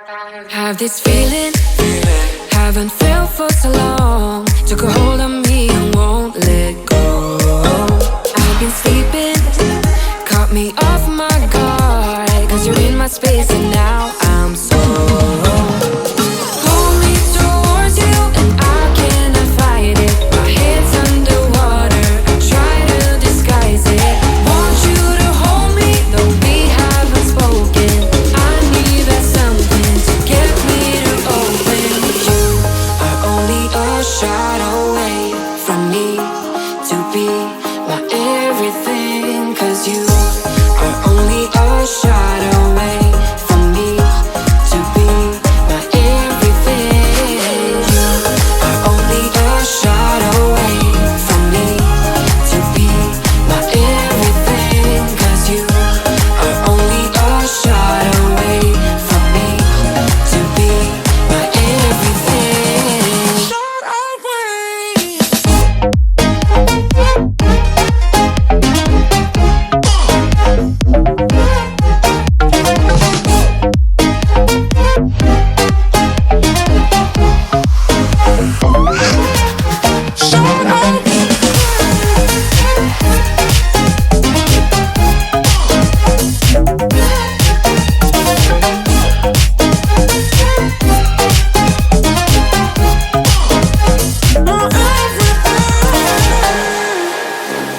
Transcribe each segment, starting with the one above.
Have this feeling, haven't felt for so long. Took a hold of me and won't let go. I've been sleeping, caught me off my guard. Cause you're in my space and now I'm so pull me towards you and I cannot fight it. My head's underwater, I try to disguise it. Want you to hold me, though we haven't spoken. I need that something to get me to open. You are only a shot away from me to be my everything. Cause you are only a shot away from me to be my everything. You are only a shot away from me to be my everything. Cause you are only a shot away from me to be my everything. Shot away.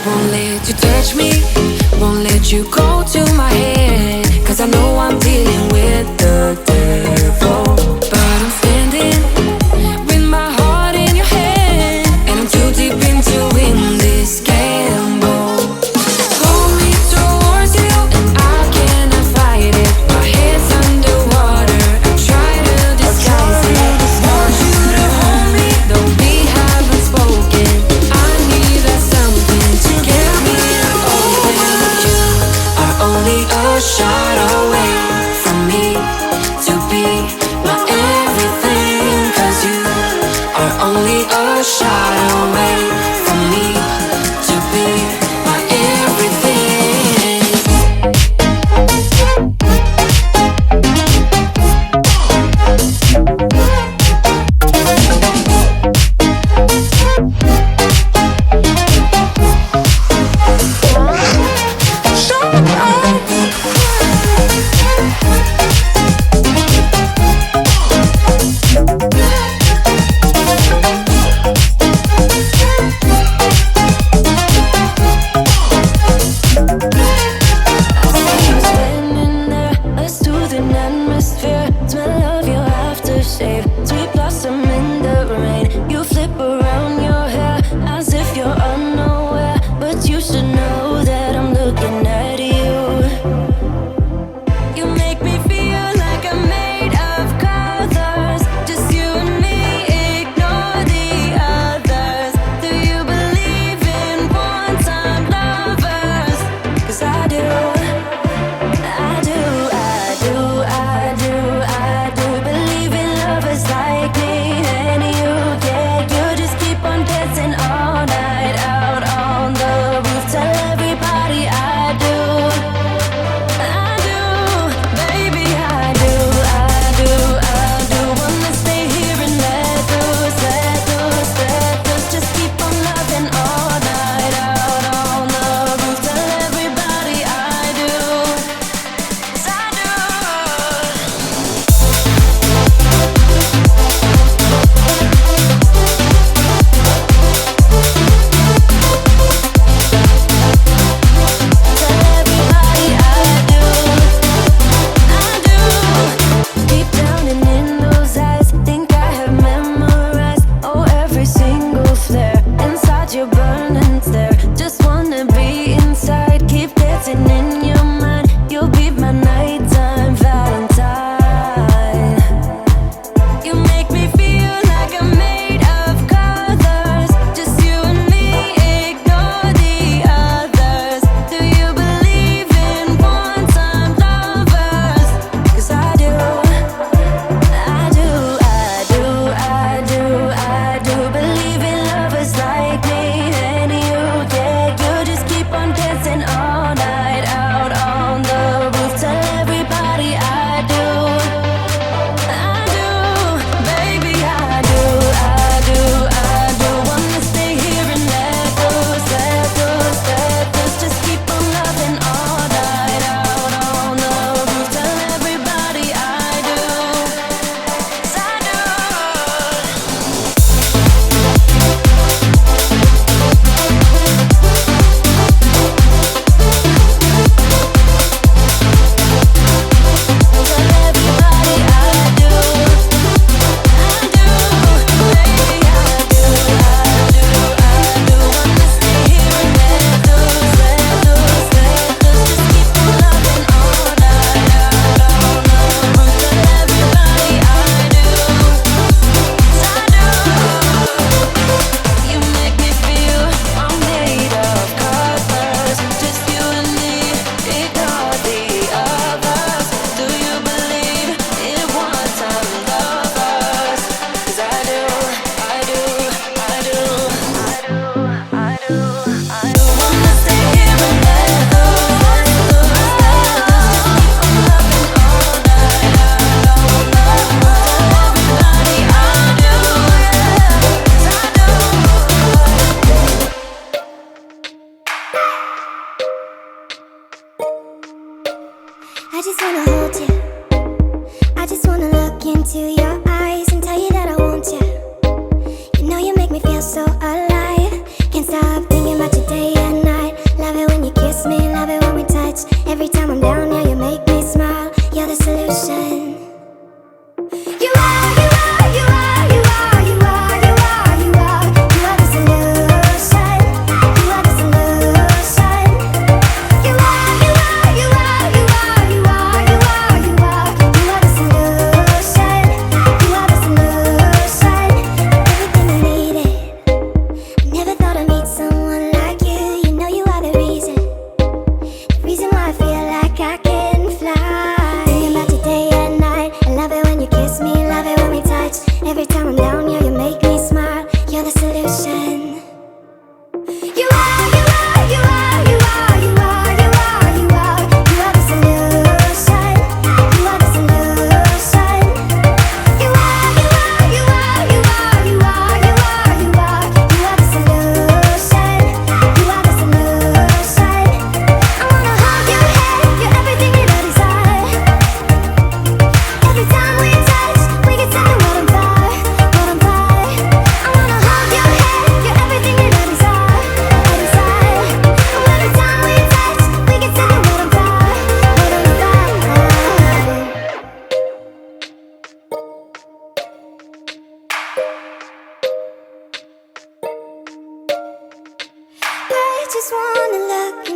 Won't let you touch me, won't let you go to my head. Cause I know I'm dealing with the devil. But I'm standing with my heart in your hand, and I'm too deep into in this gamble. Pull me towards you and I cannot fight it. My head's underwater, I try to disguise it. Want you to hold me, though we haven't spoken. I need that something to get me to open. You are only a shot away from me to be my everything. Cause you are only a shot away from me to be my everything.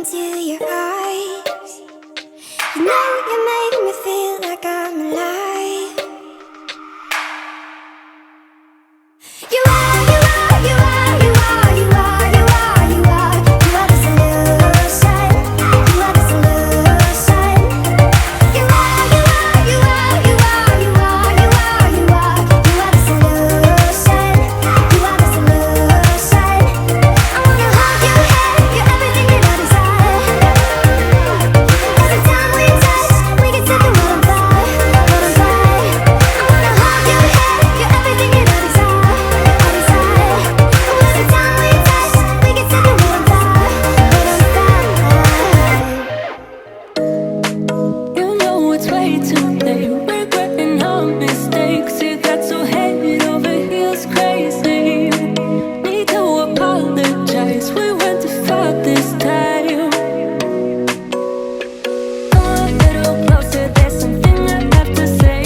into your eyes. You know you make me feel like I'm alive. You are, you are, you are, you are, you are, you are, you are. You are the solution. You are the solution. You are, you are, you are, you are, you are, you are, you are. You are the solution. You are the solution. I wanna hold you, have you, everything that I desire. Every time we touch, we can set the world on fire, world on fire. I wanna hold you, have you, everything that I desire. Every time we touch, we can set the world on fire, world on fire. You know it's way too late, regretting our mistakes. It got so head over heels crazy. Need to apologize, we went too far this time. Come a little closer, there's something I have to say.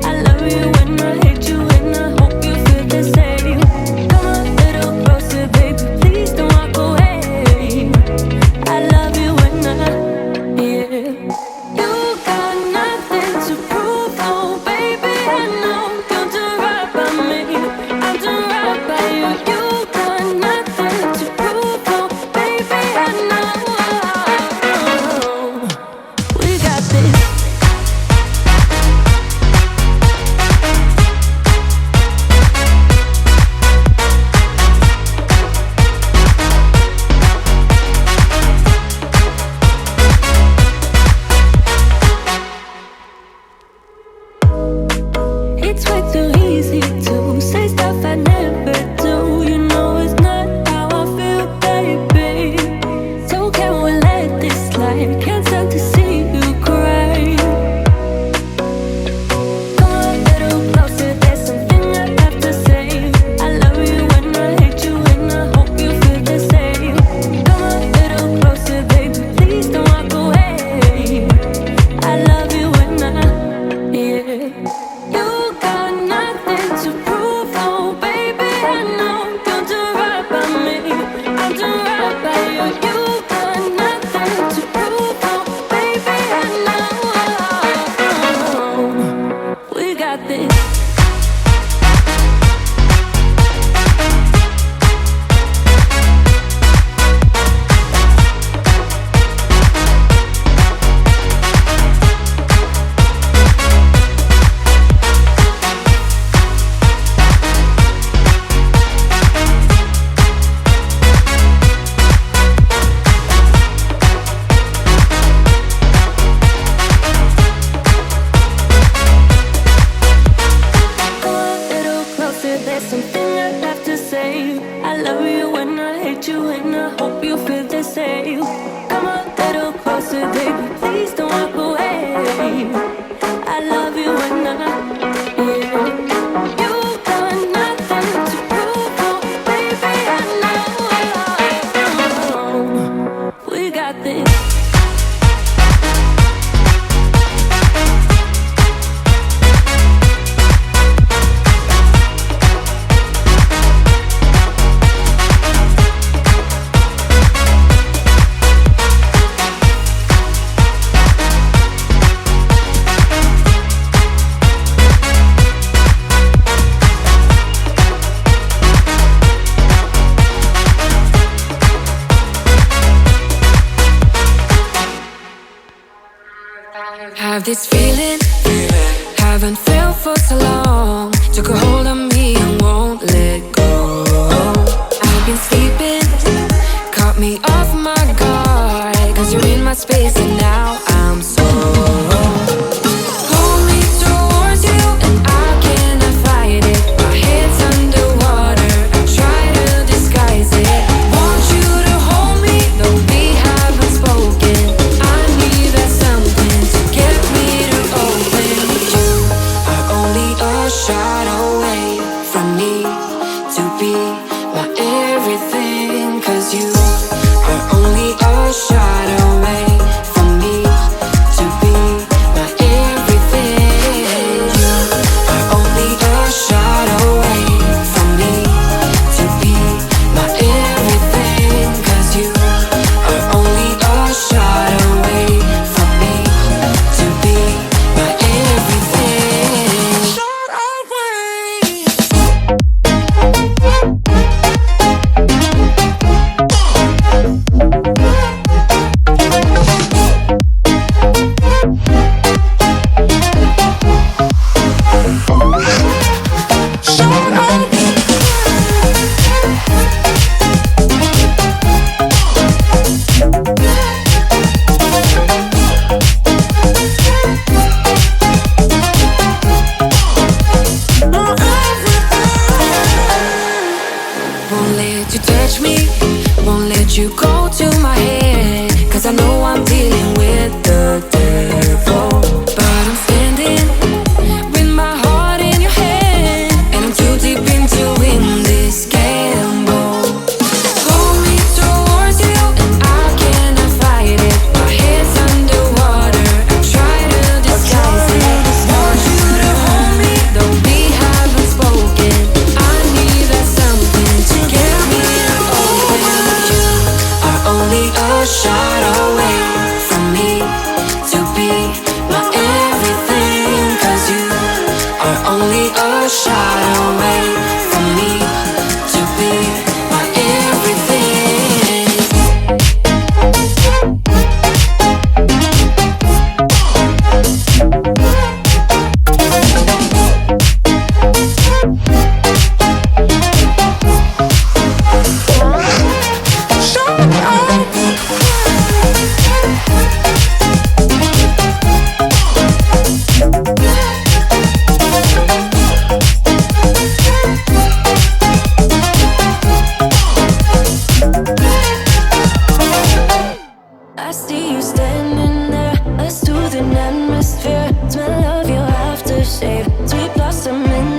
I love you and I hate you and I hope you feel the same. Come a little closer, baby, please don't walk away. I love you and yeah. You got nothing to prove, oh baby, I know. You'll do right by me, I'll do right by you. You got nothing to prove, oh baby, I know. We got this. It's way too easy to say stuff I never do. You know it's not how I feel, baby. So can we let this slide? Can't stand to see you cry. Come a little closer, there's something I have to say. I love you and I hate you and I hope you feel the same. Come a little closer, baby, please don't walk away. I love you and yeah. You got nothing to prove, oh baby, I know. You'll do right by me, I'll do right by you. You got nothing to prove, oh baby, I know. We got this. Come a little closer, there's something I have to say. I love you and I hate you and I hope you feel the same. Come a little closer, baby, please don't walk away. I love you and yeah. You got nothing to prove, oh baby, I know. We got this. Have this feeling, haven't felt for so long. Took a hold of me and won't let go. I've been sleeping, caught me off my guard. Cause you're in my space and now I'm so. Pull me towards you and I cannot fight it. My head's underwater, I try to disguise it. Want you to hold me, though we haven't spoken. I need that something to get me to You're only a shot away from me to be my everything. I see you standing there, a soothing atmosphere. Smell of your aftershave, sweet blossom in